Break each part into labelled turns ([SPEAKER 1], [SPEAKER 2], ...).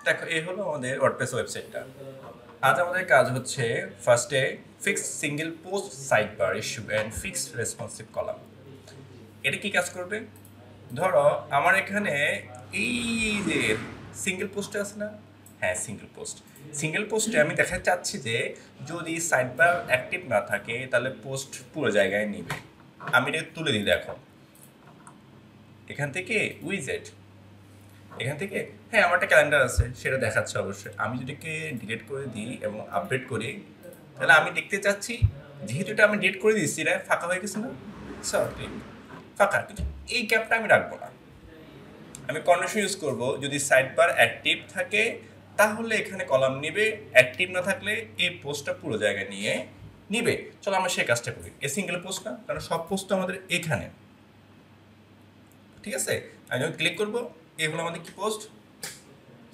[SPEAKER 1] দেখো এই হলো আমাদের ওয়ার্ডপ্রেস ওয়েবসাইটটা। আজ আমাদের কাজ হচ্ছে ফার্স্টে fix single post side bar issue and fix responsive column. এটা কি কাজ করবে? ধরো আমার এখানে এই যে সিঙ্গেল পোস্টে আছে না, হ্যাঁ সিঙ্গেল পোস্টে আমি দেখাতে চাচ্ছি যে যদি সাইড বার অ্যাক্টিভ না থাকে তাহলে পোস্ট পুরো জায়গায় নিবে। আমি এটা তুলে দিই, দেখো এখান থেকে উইজেট, এখান থেকে হ্যাঁ আমার একটা ক্যালেন্ডার আছে সেটা দেখাচ্ছে অবশ্যই। আমি যদি ডিলিট করে দিই এবং আপডেট করি তাহলে আমি দেখতে চাচ্ছি যেহেতু এটা আমি ডিলিট করে দিচ্ছি এটা ফাঁকা হয়ে গেছে না, সরি ফাঁকা, কিন্তু এই গ্যাপটা আমি রাখবো না। আমি কন্ডিশন ইউজ করব যদি সাইড বার অ্যাক্টিভ থাকে তাহলে এখানে কলাম নিবে, অ্যাক্টিভ না থাকলে এই পোস্টটা পুরো জায়গায় নিয়ে নিবে। চলো আমরা সেই কাজটা করি। এই সিঙ্গেল পোস্ট না, কারণ সব পোস্ট আমাদের এখানে, ঠিক আছে। আমি যখন ক্লিক করবো এগুলো আমাদের কি পোস্ট,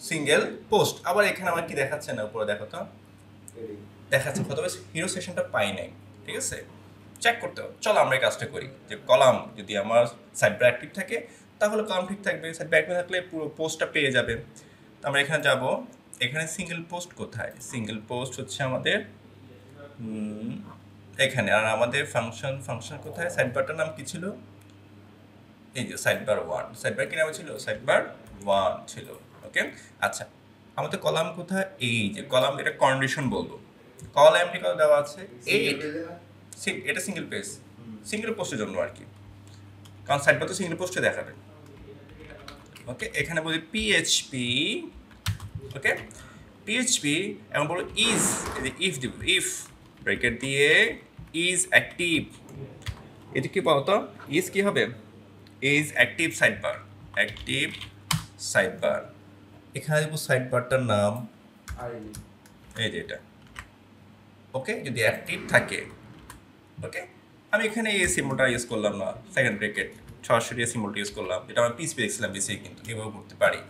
[SPEAKER 1] সিঙ্গেল পোস্ট। আবার এখানে আমার কি দেখাচ্ছে না, উপরে দেখো তো দেখাচ্ছে কত হিরো সেশনটা পাই নাই, ঠিক আছে, চেক করতে হবে। চলো আমরা এই কাজটা করি যে কলাম যদি আমার সাইড বার অ্যাক্টিভ থাকে তাহলে কলাম ঠিক থাকবে, সাইড বার অ্যাক্টিভ থাকলে পুরো পোস্টটা পেয়ে যাবে। তো আমরা এখানে যাব, এখানে সিঙ্গেল পোস্ট কোথায়, সিঙ্গেল পোস্ট হচ্ছে আমাদের এখানে। আর আমাদের ফাংশন কোথায়, সাইড বারটার নাম কি ছিল, এই যে side bar one, side bar কি নাম ছিল, সাইড বার ওয়ান ছিল। ওকে আচ্ছা, আমাদের কলাম কোথায়, এই যে কলাম, এটা কন্ডিশন বলবো। কলামটি কত দেওয়া আছে 8, এটা সিঙ্গেল পেজ, সিঙ্গেল পোস্টের জন্য আর কি, কারণ সাইড বার তো সিঙ্গেল পোস্টে দেখাবে। ওকে এখানে বলি পিএইচপি, ওকে পিএইচপি এবং বলো ইজ, এই যে ইফ দিব, ইফ ব্র্যাকেট দিয়ে ইজ অ্যাক্টিভ, এটা কি বলতো, ইজ কি হবে, is active side bar, active side bar. এখানে দেবো সাইড বারটার নাম এই যে এটা, ওকে যদি অ্যাক্টিভ থাকে। ওকে আমি এখানে এই সিম্বলটা ইউজ করলাম না, সেকেন্ড ব্র্যাকেট সরাসরি এই সিম্বলটা ইউজ করলাম, এটা আমি পিএইচপি দেখছিলাম বেশি, কিন্তু এভাবে করতে পারি।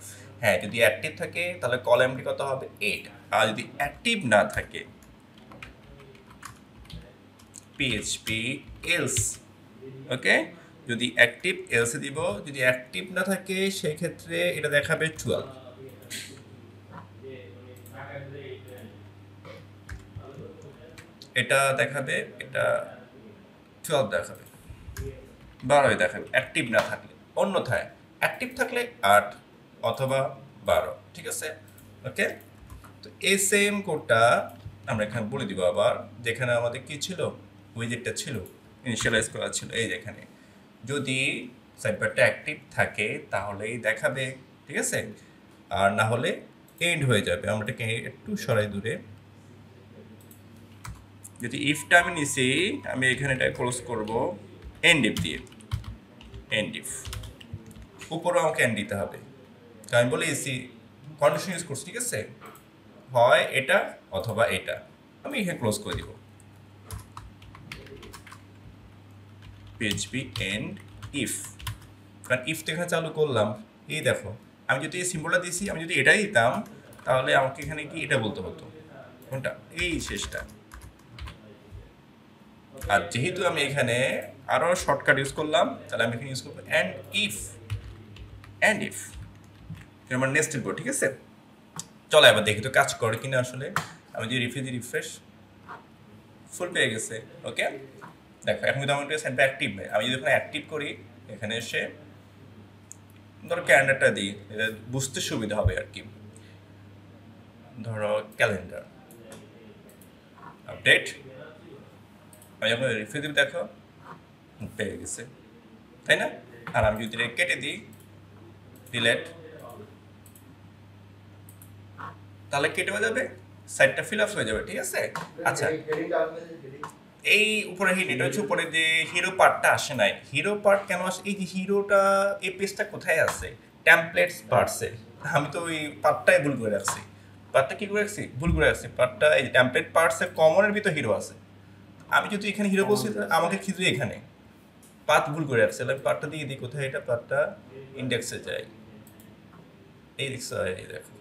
[SPEAKER 1] হ্যাঁ যদি অ্যাক্টিভ থাকে তাহলে কলামটি কত হবে 8, আর যদি অ্যাক্টিভ না থাকে পিএইচপি এলস, ওকে যদি অ্যাক্টিভ এলসে দিব, যদি অ্যাক্টিভ না থাকে সেই ক্ষেত্রে এটা দেখাবে 12, এটা দেখাবে, এটা 12 দেখাবে, 12 দেখাবে অ্যাক্টিভ না থাকলে। অন্যথায় অ্যাক্টিভ থাকলে 8 অথবা 12, ঠিক আছে। ওকে তো এই সেম কোডটা আমরা এখানে বলে দিব আবার, যেখানে আমাদের কি ছিল, উইজেটটা ছিল, ইনিশিয়ালাইজ করা ছিল, এই যেখানে যদি সাইডবারটা অ্যাক্টিভ থাকে তাহলেই দেখাবে, ঠিক আছে, আর না হলে এন্ড হয়ে যাবে। আমরা এটাকে একটু সরাই দূরে, যদি ইফটা আমি নিছি, আমি এখানে এটা ক্লোজ করব এন্ড ইফ দিয়ে, এন্ড ইফ উপরেও আমাকে এন্ড দিতে হবে, আমি বলে এসি কন্ডিশন ইউজ করছি, ঠিক আছে, হয় এটা অথবা এটা। আমি এখানে ক্লোজ করে দিব পিএইচপি এন্ড ইফ, কারণ ইফ তো এখানে চালু করলাম। এই দেখো আমি যদি এই সিম্বলটা দিয়েছি, আমি যদি এটাই দিতাম তাহলে আমাকে এখানে কি এটা বলতে হতো, কোনটা, এই শেষটা। আর যেহেতু আমি এখানে আরও শর্টকাট ইউজ করলাম তাহলে আমি এখানে ইউজ করবো অ্যান্ড ইফ, অ্যান্ড ইফ আমার নেক্সট ঠিক আছে। চলো এবার দেখি তো কাজ করে কিনা আসলে। আমি যদি রিফ্রেশ ফুল পেয়ে গেছে। ওকে দেখো এখন কিন্তু আমার সাইডটা অ্যাক্টিভ নেই, আমি যদি এখানে অ্যাক্টিভ করি এখানে এসে ধরো ক্যালেন্ডারটা দিই, এটা বুঝতে সুবিধা হবে আর কি। ধরো ক্যালেন্ডার আপডেট, আমি যখন রিফ্রেশ দিই দেখো পেয়ে গেছে, তাই না। আর আমি যদি কেটে দিই ডিলেট, তাহলে কেটে হয়ে যাবে, সাইডটা ফিল আপ হয়ে যাবে, ঠিক আছে। আচ্ছা এই উপরে হিট, এটা হচ্ছে উপরে যে হিরো পার্টটা আসে নাই, হিরো পার্ট কেন আসে, এই যে হিরোটা এই পেজটা কোথায় আছে, টেমপ্লেটস পার্টসে, আমি তো ওই পার্টটাই ভুল করে রাখছি, পার্টটা কি করে রাখছি, ভুল করে রাখছি, পার্টটা এই যে টেমপ্লেট পার্টসের কমনের ভিতর হিরো আছে, আমি যদি এখানে হিরো বলছি আমাকে খিদে এখানে পার্ট ভুল করে রাখছি, আমি পার্টটা দিয়ে দিই কোথায়, এটা পার্টটা ইন্ডেক্সে যাই, এই দেখছো, এই দেখো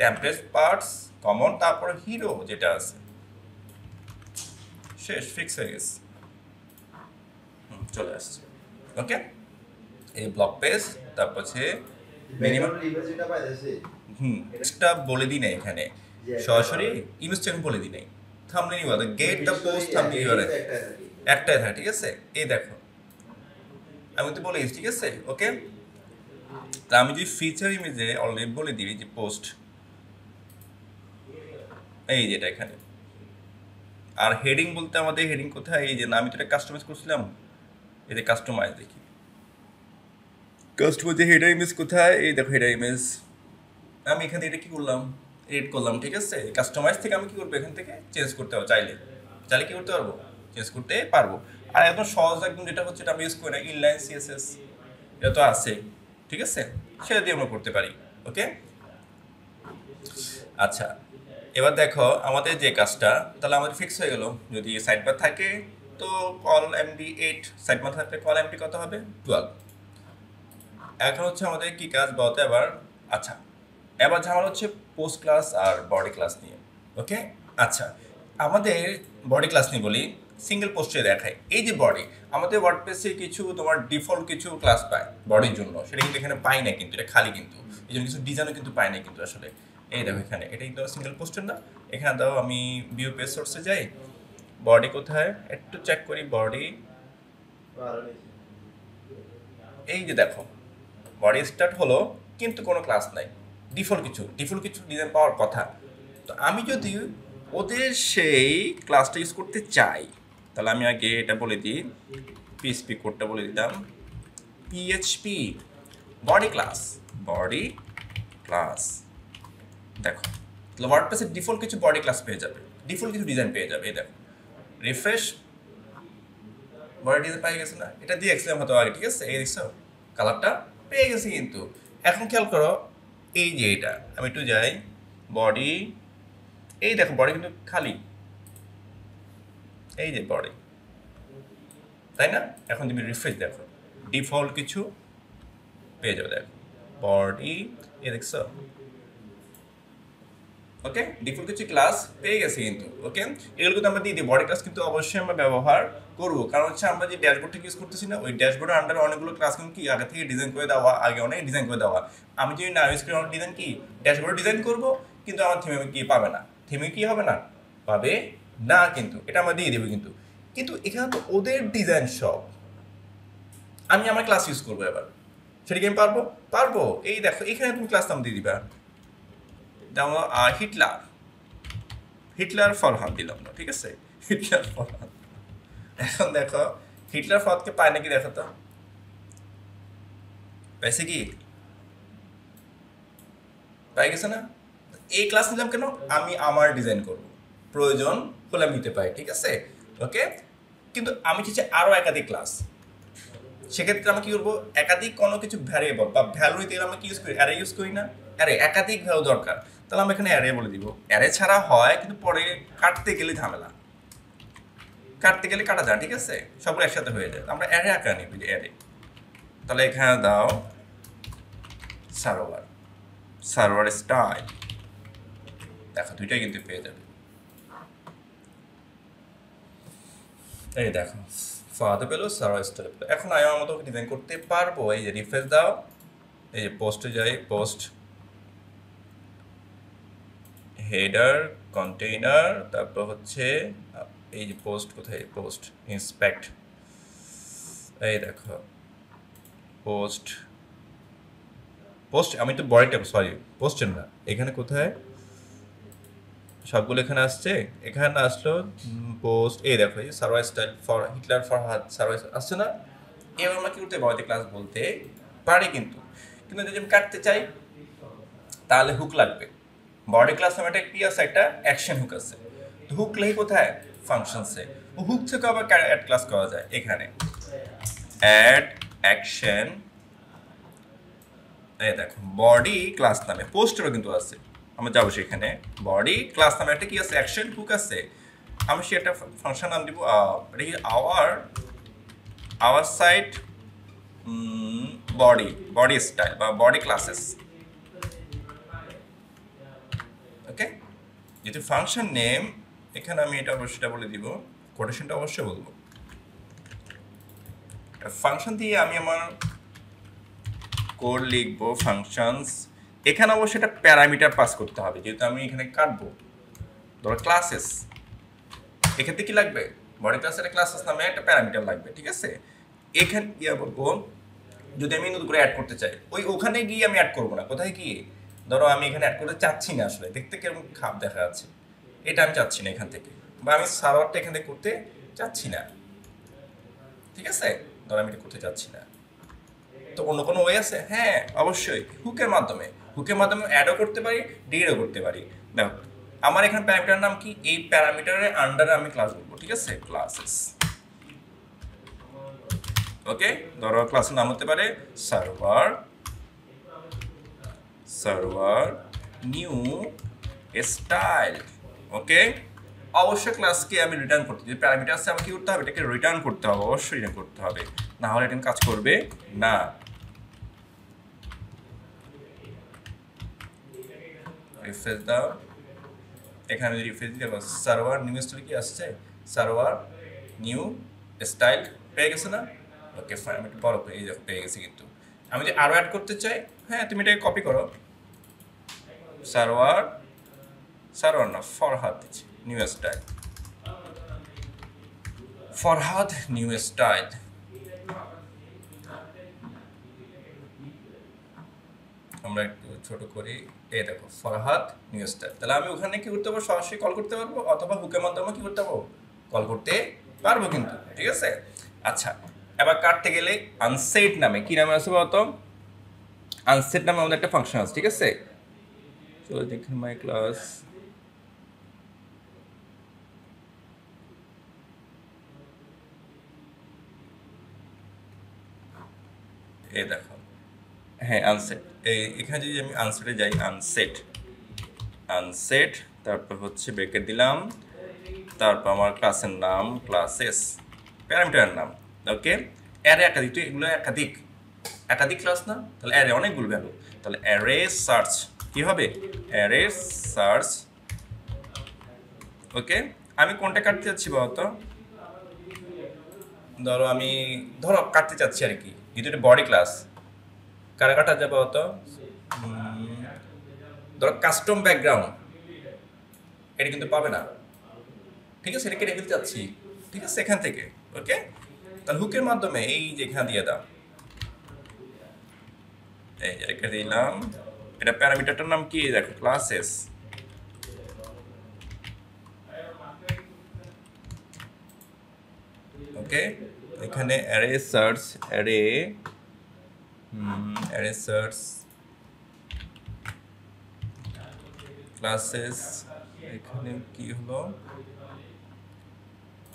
[SPEAKER 1] টেমপ্লেট পার্টস কমন, তারপর হিরো যেটা আছে, শেষ, ফিক্স হয়ে গেছে, চলে আসছে। ওকে এই ব্লক পেজ, তারপর হচ্ছে
[SPEAKER 2] মিনিমাম লিভার যেটা পাইছে
[SPEAKER 1] এটা বলে দিই না এখানে সরাসরি ইমেজ আমি বলে দিই নাই thumbnail URL get the post thumbnail URL একটাই থাকে ঠিক আছে এই দেখো আমি তো বলে দিচ্ছি ঠিক আছে ওকে তা আমি যে ফিচার ইমেজে অলরেডি বলে দিই যে পোস্ট এই যেটা এখানে আর হেডিং বলতে আমাদের হেডিং কোথায় এই যে না আমি তো এটা কাস্টমাইজ করছিলাম এই যে কাস্টমাইজ দেখি কাস্টমাইজ হেডার ইমেজ কোথায় এই দেখো হেডার ইমেজ আমি এখান থেকে এটা কি করলাম এড করলাম ঠিক আছে কাস্টমাইজ থেকে আমি কি করবো এখান থেকে চেঞ্জ করতে পারবো চাইলে চাইলে কি করতে পারবো চেঞ্জ করতে পারবো আর একদম সহজ একদম যেটা হচ্ছে এটা আমি ইউজ করি না ইনলাইন সিএসএস এটা তো আছে ঠিক আছে সেটা দিয়ে আমরা করতে পারি ওকে আচ্ছা এবার দেখো আমাদের যে কাজটা তাহলে আমাদের ফিক্স হয়ে গেল যদি সাইড বার থাকে তো কল এমডি 8 সাইড বার থাকলে কল এমডি কত হবে 12 এখন হচ্ছে আমাদের কি কাজ বলতে এবার আচ্ছা এবার ঝামেলা হচ্ছে পোস্ট ক্লাস আর বডি ক্লাস নিয়ে ওকে আচ্ছা আমাদের বডি ক্লাস নিয়ে বলি সিঙ্গেল পোস্টে দেখাই এই যে বডি আমাদের ওয়ার্ডপ্রেসে কিছু তোমার ডিফল্ট কিছু ক্লাস পায় বডির জন্য সেটা কিন্তু এখানে পাই না কিন্তু এটা খালি কিন্তু এই জন্য কিছু ডিজাইনও কিন্তু পাই না কিন্তু আসলে এই দেখো এখানে এটা কিন্তু সিঙ্গেল পোস্টের না এখানে দাও আমি ভিউ পেজ সোর্সে যাই বডি কোথায় একটু চেক করি বডি এই যে দেখো বডি স্টার্ট হলো কিন্তু কোনো ক্লাস নাই ডিফল্ট কিছু ডিজাইন পাওয়ার কথা তো আমি যদি ওদের সেই ক্লাসটা ইউজ করতে চাই তাহলে আমি আগে এটা বলে দিই পিএইচপি কোডটা বলে দিলাম পিএইচপি বডি ক্লাস দেখো তাহলে ওয়ার্ডপ্রেসের ডিফল্ট কিছু বডি ক্লাস পেয়ে যাবে ডিফল্ট কিছু ডিজাইন পেয়ে যাবে এই দেখো রিফ্রেশ বডি ডিজাইন পেয়ে গেছে না এটা দিয়ে এক্সপ্লেন হতো আগে ঠিক আছে এই দেখছো কালারটা পেয়ে গেছি কিন্তু এখন খেয়াল করো এই যে এটা আমি একটু যাই বডি এই দেখো বডি কিন্তু খালি এই যে বডি তাই না এখন তুমি রিফ্রেশ দেখো ডিফল্ট কিছু পেয়ে যাবে দেখো বডি এই দেখছো ওকে ডিফল্ট কিছু ক্লাস পেয়ে গেছে কিন্তু ওকে এগুলো কিন্তু আমরা দিয়ে দিই বডি ক্লাস কিন্তু অবশ্যই আমরা ব্যবহার করবো কারণ হচ্ছে আমরা যে ড্যাশবোর্ডটা ইউজ করতেছি না ওই ড্যাশবোর্ডের আন্ডারে অনেকগুলো ক্লাস কিন্তু কি আগে থেকে ডিজাইন করে দেওয়া আগে অনেক ডিজাইন করে দেওয়া আমি যদি না ইউজ করি অনেক ডিজাইন কি ড্যাশবোর্ড ডিজাইন করবো কিন্তু আমার থিমে কি পাবে না থিমে কি হবে না পাবে না কিন্তু এটা আমরা দিয়ে দেবো কিন্তু কিন্তু এখানে তো ওদের ডিজাইন সব আমি আমার ক্লাস ইউজ করবো এবার সেটা কি আমি পারবো এই দেখো এখানে তুমি ক্লাস নাম দিয়ে দিবা যেমন হিটলার ফরহাদ দিলাম না ঠিক আছে হিটলার ফরহাদ এখন দেখো হিটলার ফরহাদকে পায় নাকি দেখো তো পাইছে কি পাই গেছে না এই ক্লাস নিলাম কেন আমি আমার ডিজাইন করব প্রয়োজন হলে আমি নিতে পারি ঠিক আছে ওকে কিন্তু আমি চাইছি আরো একাধিক ক্লাস সেক্ষেত্রে আমি কি করবো একাধিক কোনো কিছু ভ্যারিয়েবল বা ভ্যালু নিতে গেলে আমরা কি ইউজ করি অ্যারে ইউজ করি না অ্যারে একাধিক ভ্যালু দরকার তাহলে আমরা এখানে অ্যারে বলে দিব অ্যারে ছাড়া হয় কিন্তু পরে কাটতে গেলে ঝামেলা কাটতে গেলে কাটা যায় ঠিক আছে সবগুলো একসাথে হয়ে যায় আমরা অ্যারে আকার নিবি অ্যারে তাহলে এখানে দাও সার্ভার স্টাইল দেখো দুইটাই কিন্তু পেয়ে যাবে এই দেখো ফাদা পেলো সার্ভার স্টাইল পেলো এখন আমি আমার মতো ডিজাইন করতে পারবো এই যে রিফ্রেশ দাও এই যে পোস্টে যাই পোস্ট হেডার কন্টেইনার তারপর হচ্ছে এই যে পোস্ট কোথায় পোস্ট ইন্সপেক্ট এই দেখো পোস্ট আমি তো বডিটা সরি পোস্টের না এখানে কোথায় সবগুলো এখানে আসছে এখানে আসলো পোস্ট এই দেখো এই server style for Hitler Farhad server আসছে না এবার আমরা কি করতে বডি ক্লাস বলতে পারি কিন্তু যদি আমি কাটতে চাই তাহলে হুক লাগবে বডি ক্লাস নামে একটা কি আছে একটা অ্যাকশন হুক আছে তো হুক লেগে কোথায় ফাংশনসে হুক থেকে আবার অ্যাড ক্লাস করা যায় এখানে অ্যাড অ্যাকশন এই দেখো বডি ক্লাস নামে পোস্টেরও কিন্তু আছে আমরা যাবো সেখানে বডি ক্লাস নামে একটা কি আছে অ্যাকশন হুক আছে আমি সে একটা ফাংশন নাম দিব এটা কি আওয়ার সাইট বডি স্টাইল বা বডি ক্লাসেস ওকে যেহেতু ফাংশন নেম এখানে আমি এটা অবশ্যই বলে দিব কোটেশনটা অবশ্যই বলবো ফাংশন দিয়ে আমি আমার কোড লিখবো ফাংশনস এখানে অবশ্যই একটা প্যারামিটার পাস করতে হবে, যেহেতু আমি এখানে কাটবো। ধরো ক্লাসেস, এক্ষেত্রে কি লাগবে? বডি ক্লাসের ক্লাসেস নামে একটা প্যারামিটার লাগবে, ঠিক আছে? এখানে ইয়া বলবো, যদি আমি নতুন করে অ্যাড করতে চাই, ওখানে গিয়ে আমি অ্যাড করবো না। কোথায় গিয়ে? ধরো আমি এখানে অ্যাড করতে চাচ্ছি না, আসলে দেখতে কেমন খাপ দেখা যাচ্ছে, এটা আমি চাচ্ছি না এখান থেকে, বা আমি সার্ভারটা এখান থেকে করতে চাচ্ছি না, ঠিক আছে? ধরো আমি এটা করতে চাচ্ছি না, তো অন্য কোনো ওয়ে আছে? হ্যাঁ অবশ্যই, হুকের মাধ্যমে। হুকের মাধ্যমে অ্যাডও করতে পারি, ডিলিটও করতে পারি। দেখো আমার এখানে প্যারামিটার নাম কি? এই প্যারামিটারের আন্ডারে আমি ক্লাস বলবো, ঠিক আছে? ক্লাসেস। ওকে, ধরো ক্লাসের নাম হতে পারে সার্ভার নিউ স্টাইল। ওকে, অবশ্যই ক্লাসকে আমি রিটার্ন করতে, যে প্যারামিটার আছে আমাকে কি করতে হবে? এটাকে রিটার্ন করতে হবে, অবশ্যই রিটার্ন করতে হবে, না হলে এটা কাজ করবে না। রিফ্রেশ দাও, এখানে রিফ্রেশ দিয়ে সার্ভার নিউ স্টাইল কি আসছে? সার্ভার নিউ স্টাইল পেয়ে গেছে না? ওকে ফাইন, আমি একটু বড় করে এই দেখো পেয়ে গেছি। কিন্তু আমি যদি আরও অ্যাড করতে চাই, হ্যাঁ তুমি এটাকে কপি করো, সার্ভার না ফরহাদ দিচ্ছি, new style, Farhad new style. আমরা একটু ছোট করি, এই দেখো ফরহাদ নিউ স্টাইল। তাহলে আমি ওখানে কি করতে পারবো? সরাসরি কল করতে পারবো, অথবা হুকের মাধ্যমে কি করতে পারবো? কল করতে পারবো কিন্তু, ঠিক আছে? আচ্ছা, এবার কাটতে গেলে আনসেট নামে, কি নামে আছে বলতো? আনসেট নামে আমাদের একটা ফাংশন আছে, ঠিক আছে? চলো দেখুন মাই ক্লাস, এই দেখো, হ্যাঁ আনসেট। এখানে যদি আমি আনসেটে যাই, আনসেট, তারপর হচ্ছে ব্রেকেট দিলাম, তারপর আমার ক্লাসের নাম ক্লাসেস, প্যারামিটারের নাম। ওকে, অ্যারে একাধিক, তো এগুলো একাধিক ক্লাস না? তাহলে অ্যারে অনেকগুলো ভ্যালু, তাহলে অ্যারে সার্চ কি হবে? Array search. ওকে, আমি কোনটা কাটতে চাচ্ছি বলতো? ধরো কাটতে চাচ্ছি আর কি, যেহেতু এটা বডি ক্লাস, কারা কাটা যাবে বলতো? ধরো কাস্টম ব্যাকগ্রাউন্ড, এটা কিন্তু পাবে না, ঠিক আছে? এটা কেটে ফেলতে চাচ্ছি, ঠিক আছে? এখান থেকে। ওকে, তাহলে হুকের মাধ্যমে এই যে এখানে দিয়ে দাও, এই যে রেখে দিলাম। এটা প্যারামিটারটার নাম কি? দেখো ক্লাসেস। ওকে, এখানে array search, array search classes, এখানে কি হলো?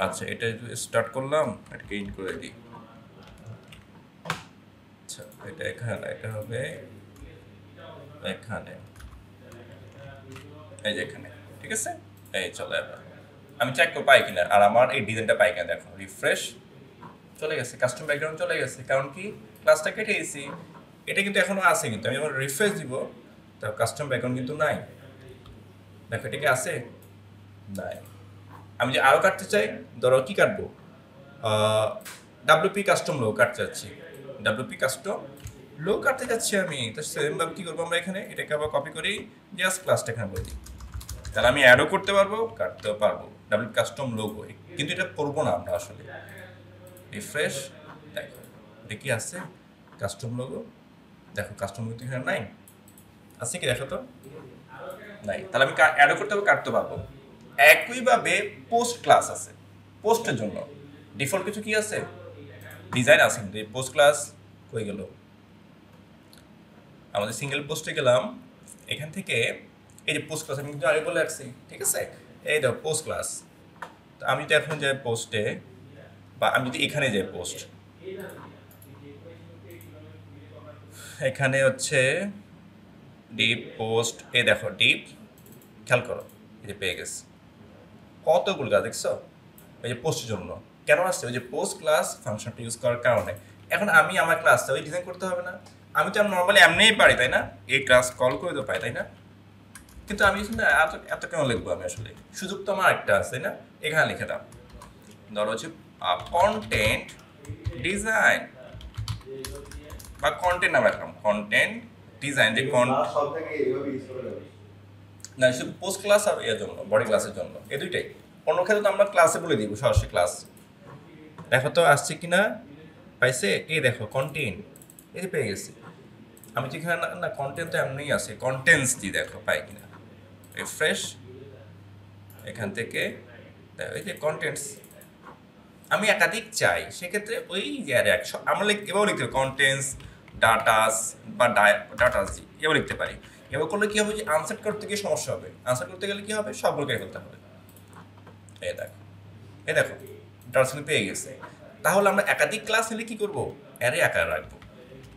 [SPEAKER 1] আচ্ছা, এটা স্টার্ট করলাম, এটাকে ইন করে দিই। আচ্ছা, এটা এখানে, এটা হবে এখানে, এই যে এখানে, ঠিক আছে? এই চলো, এবার আমি চেক করে পাই কিনা, আর আমার এই ডিজাইনটা পাই কিনা। দেখো রিফ্রেশ, চলে গেছে, কাস্টম ব্যাকগ্রাউন্ড চলে গেছে, কারণ কি ক্লাসটা কেটে গেছি। এটা কিন্তু এখনো আছে, কিন্তু আমি যখন রিফ্রেশ দিব, তো কাস্টম ব্যাকগ্রাউন্ড কিন্তু নাই। দেখো এটা কি আছে? নাই। আমি যে আরও কাটতে চাই, ধরো কি কাটবো? ডাব্লিউপি কাস্টম লো কাটতে চাচ্ছি, ডাব্লিউপি কাস্টম লো কাটতে যাচ্ছি আমি। তো সেমভাবে কী করবো আমরা এখানে? এটাকে আবার কপি করি, জাস্ট ক্লাসটা এখানে বলে দিই, তাহলে আমি অ্যাডও করতে পারবো, কাটতেও পারবো। ডাব্লিউ কাস্টম লোগো, কিন্তু এটা করবো না আমরা আসলে। রিফ্রেশ, দেখো এটা কি আছে? Custom logo. দেখো কাস্টম লোগো তো এখানে নাই, আছে কি? দেখো তো নাই। তাহলে আমি অ্যাডও করতে পারবো, কাটতে পারবো। একইভাবে পোস্ট ক্লাস আছে, পোস্টের জন্য ডিফল্ট কিছু কি আছে? ডিজাইন আছে, কিন্তু এই পোস্ট ক্লাস কই গেল? আমাদের সিঙ্গেল পোস্টে গেলাম, এখান থেকে এই যে পোস্ট ক্লাস আমি কিন্তু আগে বলে রাখছি, ঠিক আছে? এই দেখো পোস্ট ক্লাস। তো আমি যদি এখন যাই পোস্টে, বা আমি যদি এখানে যাই পোস্ট, এখানে হচ্ছে ডিপ পোস্ট, এই দেখো ডিপ, খেয়াল করো, এই যে পেয়ে গেছে কতগুলো কাজ, দেখছো? এই যে পোস্টের জন্য কেন আসছে? ওই যে পোস্ট ক্লাস ফাংশনটা ইউজ করার কারণে। এখন আমি আমার ক্লাসটা ওই ডিজাইন করতে হবে না, আমি তো নর্মালি এমনিই পারি, তাই না? এই ক্লাস কল করে তো পাই, তাই না? কিন্তু আমি না এত কেন লিখবো আমি আসলে? সুযোগ তো আমার একটা আছে, তাই না? এখানে লিখে দাও, ধরো হচ্ছে কন্টেন্ট ডিজাইন, বা কন্টেন্ট নাম রাখলাম, কন্টেন্ট ডিজাইন যে
[SPEAKER 2] সব থেকে এইভাবে ইউজ করে যাবে
[SPEAKER 1] না, শুধু পোস্ট ক্লাস আর এর জন্য বডি ক্লাসের জন্য এই দুইটাই। অন্য ক্ষেত্রে তো আমরা ক্লাসে বলে দিব সরাসরি ক্লাস। দেখো তো আসছে কিনা, পাইছে? এই দেখো কন্টেন্ট, এই যে পেয়ে গেছি আমি। যেখানে না না কন্টেন্ট তো এমনিই আছে, কন্টেন্টস দি দেখো পাই কিনা, রিফ্রেশ এখান থেকে দেখো এই যে কন্টেন্টস। আমি একাধিক চাই সেক্ষেত্রে ওই যে আর একশো আমরা এভাবে লিখতে পারি কন্টেন্টস ডাটাস বা ডাটাস দি এভাবে লিখতে পারি। এবার করলে কী হবে, যে আনসার করতে গিয়ে সমস্যা হবে। আনসার করতে গেলে কী হবে, সবগুলোকে ফেলতে হবে। এই দেখো, এই দেখো ডাটাস পেয়ে গেছে। তাহলে আমরা একাধিক ক্লাস নিলে কী করবো, অ্যারে আকার রাখবো।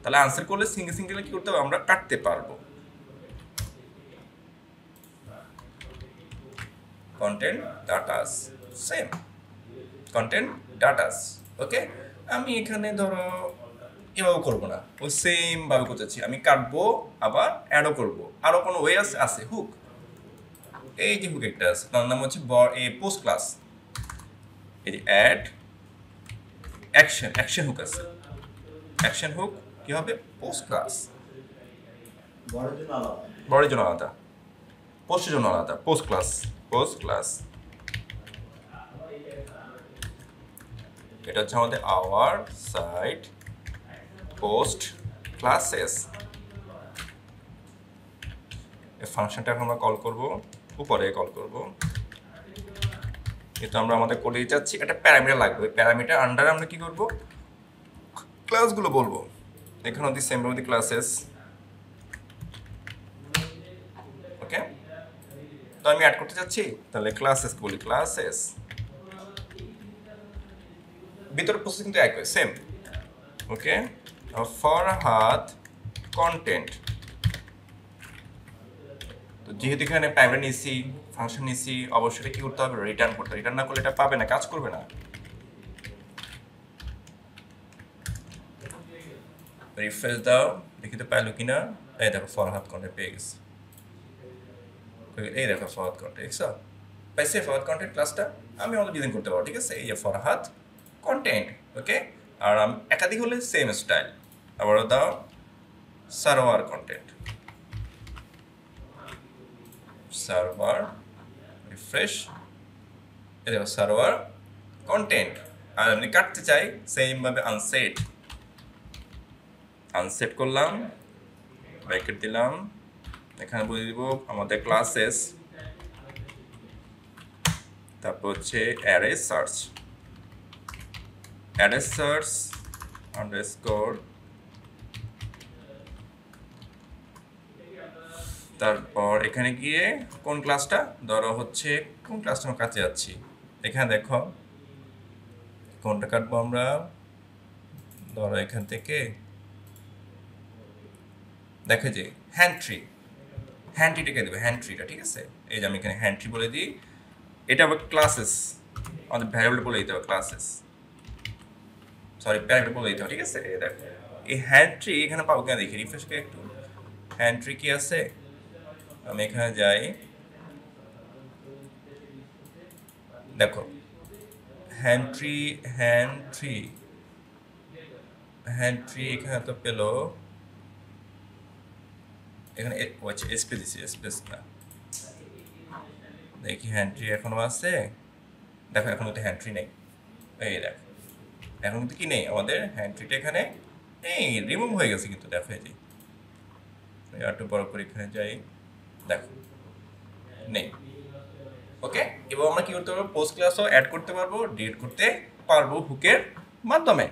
[SPEAKER 1] তাহলে আনসার করলে সিঙ্গেল সিঙ্গেল কী করতে হবে, আমরা কাটতে পারবো। কন্টেন্ট ডাটাস সেম, কন্টেন্ট ডাটাস ওকে। আমি এখানে ধরো এভাবে করবো না, ওই সেম ভাবে করতেছি। আমি কাটবো আবার অ্যাডও করবো। আরও কোনো ওয়ে আছে হুক, এই যে হুক একটা আছে, তার নাম হচ্ছে পোস্ট ক্লাস। এই যে অ্যাড অ্যাকশন হুক আছে, অ্যাকশন হুক কি হবে, পোস্ট ক্লাস। বড়ের জন্য আলাদা, পোস্টের জন্য আলাদা, পোস্ট ক্লাস। এটা হচ্ছে আমাদের আওয়ার সাইট পোস্ট ক্লাসেস। এই ফাংশনটা এখন আমরা কল করব, উপরে কল করব। কিন্তু আমরা আমাদের কোডে যাচ্ছি, একটা প্যারামিটার লাগবে। প্যারামিটার আন্ডারে আমরা কি করব, ক্লাসগুলো বলবো। এখানে অতি সেম অতি ক্লাসেস ওকে। তো আমি অ্যাড করতে যাচ্ছি, তাহলে ক্লাসেস বলি, ক্লাসেস। ভিতরে প্রসেস কিন্তু একই সেম ওকে। ফরহাদ কন্টেন্ট, তো যেহেতু এখানে প্রাইমারি নিছি, ফাংশন নিছি, অবশ্যই কি করতে হবে, রিটার্ন করতে হবে। রিটার্ন না করলে এটা পাবে না, কাজ করবে না। রিফ্রেশ দাও, দেখি তো পাইলো কিনা। এই দেখো ফরহাদ কন্টেন্ট পেয়ে গেছে। এই দেখো ফরহাদ কন্টেন্ট দেখছো, পাইছে ফরহাদ কন্টেন্ট ক্লাসটা। আমি আমাদের ডিজাইন করতে পারবো, ঠিক আছে। এই যে ফরহাদ কন্টেন্ট ওকে। আর একাধিক হলে সেম স্টাইল। আবারও দাও সার্ভার কন্টেন্ট, সার্ভার রিফ্রেশ, এই দেখো সার্ভার কন্টেন্ট। আর আমি কাটতে চাই সেম ভাবে আনসেট করলাম, ব্র্যাকেট দিলাম, এখানে বলে দিব আমাদের ক্লাসেস, তারপর হচ্ছে অ্যারে সার্চ আন্ডারস্কোর, তারপর এখানে গিয়ে কোন ক্লাসটা, ধরো হচ্ছে কোন ক্লাসটা আমরা কাছে যাচ্ছি। এখানে দেখো কোনটা কাটবো আমরা, ধরো এখান থেকে দেখো যে হ্যান্ডট্রিটাকে দেবে, হ্যান্ডট্রিটা ঠিক আছে। এই যে আমি এখানে হ্যান্ডট্রি বলে দিই, এটা আবার ক্লাসেস, আমাদের ভ্যারিয়েবল বলে দিতে হবে, ক্লাসেস সরি প্যারামিটার বলে দিতে হবে, ঠিক আছে। এই দেখো এই হ্যান্ডট্রি এখানে পাবো কিনা দেখি, রিফ্রেশ করে একটু। হ্যান্ডট্রি কি আছে, আমি এখানে যাই, দেখো হ্যান্ডট্রি এখানে তো পেলো, এখানে স্পেস দিচ্ছি, স্পেস না, দেখি হ্যান্ডট্রি এখনো আছে। দেখো এখন তো হ্যান্ডট্রি নেই, এই দেখো এখন কিন্তু কি নেই, আমাদের হ্যান্ডট্রিটা এখানে এই রিমুভ হয়ে গেছে কিন্তু। দেখো এই যে একটু বড় করে এখানে যাই, দেখো নেই ওকে। এবং আমরা কি করতে পারবো, পোস্ট ক্লাসও অ্যাড করতে পারবো, ডিলিট করতে পারবো হুকের মাধ্যমে।